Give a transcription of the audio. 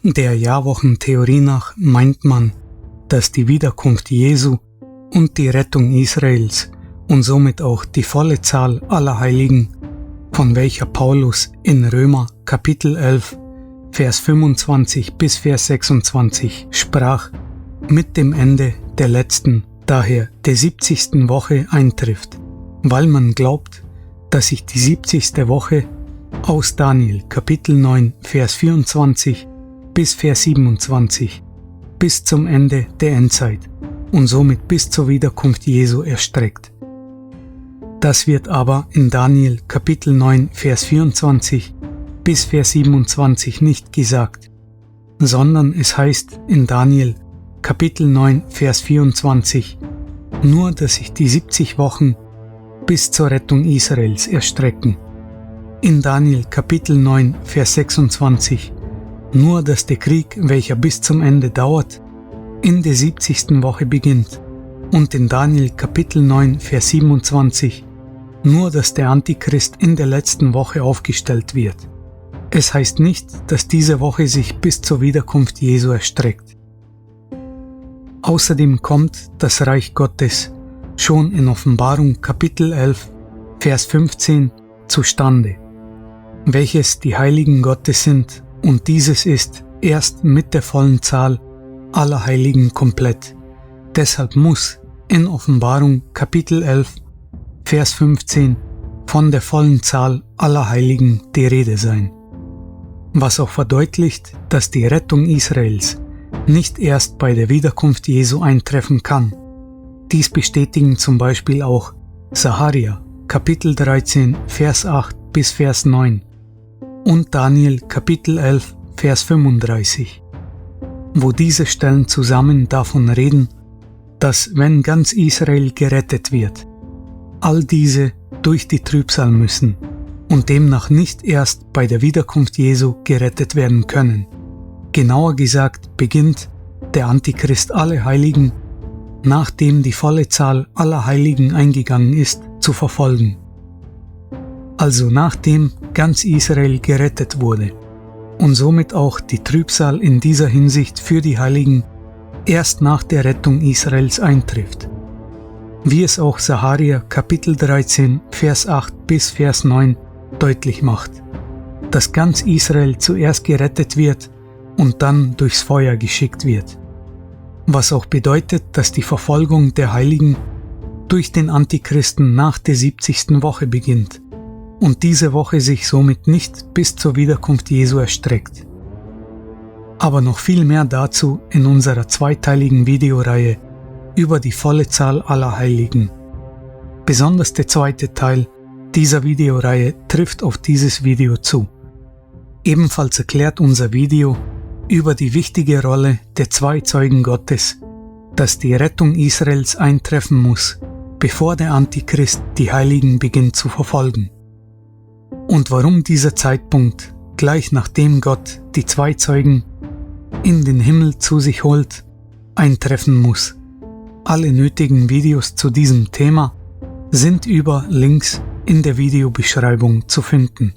Der Jahrwochentheorie nach meint man, dass die Wiederkunft Jesu und die Rettung Israels und somit auch die volle Zahl aller Heiligen, von welcher Paulus in Römer Kapitel 11, Vers 25 bis Vers 26 sprach, mit dem Ende der letzten, daher der 70. Woche eintrifft, weil man glaubt, dass sich die 70. Woche aus Daniel Kapitel 9, Vers 24 bis Vers 27 bis zum Ende der Endzeit und somit bis zur Wiederkunft Jesu erstreckt. Das wird aber in Daniel Kapitel 9, Vers 24 bis Vers 27 nicht gesagt, sondern es heißt in Daniel Kapitel 9, Vers 24 nur, dass sich die 70 Wochen bis zur Rettung Israels erstrecken. In Daniel Kapitel 9, Vers 26 nur, dass der Krieg, welcher bis zum Ende dauert, in der 70. Woche beginnt, und in Daniel Kapitel 9, Vers 27 nur, dass der Antichrist in der letzten Woche aufgestellt wird. Es heißt nicht, dass diese Woche sich bis zur Wiederkunft Jesu erstreckt. Außerdem kommt das Reich Gottes schon in Offenbarung Kapitel 11, Vers 15 zustande, welches die Heiligen Gottes sind, und dieses ist erst mit der vollen Zahl aller Heiligen komplett. Deshalb muss in Offenbarung Kapitel 11, Vers 15 von der vollen Zahl aller Heiligen die Rede sein. Was auch verdeutlicht, dass die Rettung Israels nicht erst bei der Wiederkunft Jesu eintreffen kann. Dies bestätigen zum Beispiel auch Sacharja Kapitel 13, Vers 8 bis Vers 9 und Daniel Kapitel 11, Vers 35, wo diese Stellen zusammen davon reden, dass wenn ganz Israel gerettet wird, all diese durch die Trübsal müssen und demnach nicht erst bei der Wiederkunft Jesu gerettet werden können. Genauer gesagt beginnt der Antichrist alle Heiligen, nachdem die volle Zahl aller Heiligen eingegangen ist, zu verfolgen. Also nachdem ganz Israel gerettet wurde und somit auch die Trübsal in dieser Hinsicht für die Heiligen erst nach der Rettung Israels eintrifft. Wie es auch Sacharja Kapitel 13, Vers 8 bis Vers 9 deutlich macht, dass ganz Israel zuerst gerettet wird und dann durchs Feuer geschickt wird. Was auch bedeutet, dass die Verfolgung der Heiligen durch den Antichristen nach der 70. Woche beginnt und diese Woche sich somit nicht bis zur Wiederkunft Jesu erstreckt. Aber noch viel mehr dazu in unserer zweiteiligen Videoreihe über die volle Zahl aller Heiligen. Besonders der zweite Teil dieser Videoreihe trifft auf dieses Video zu. Ebenfalls erklärt unser Video über die wichtige Rolle der zwei Zeugen Gottes, dass die Rettung Israels eintreffen muss, bevor der Antichrist die Heiligen beginnt zu verfolgen. Und warum dieser Zeitpunkt, gleich nachdem Gott die zwei Zeugen in den Himmel zu sich holt, eintreffen muss. Alle nötigen Videos zu diesem Thema sind über Links in der Videobeschreibung zu finden.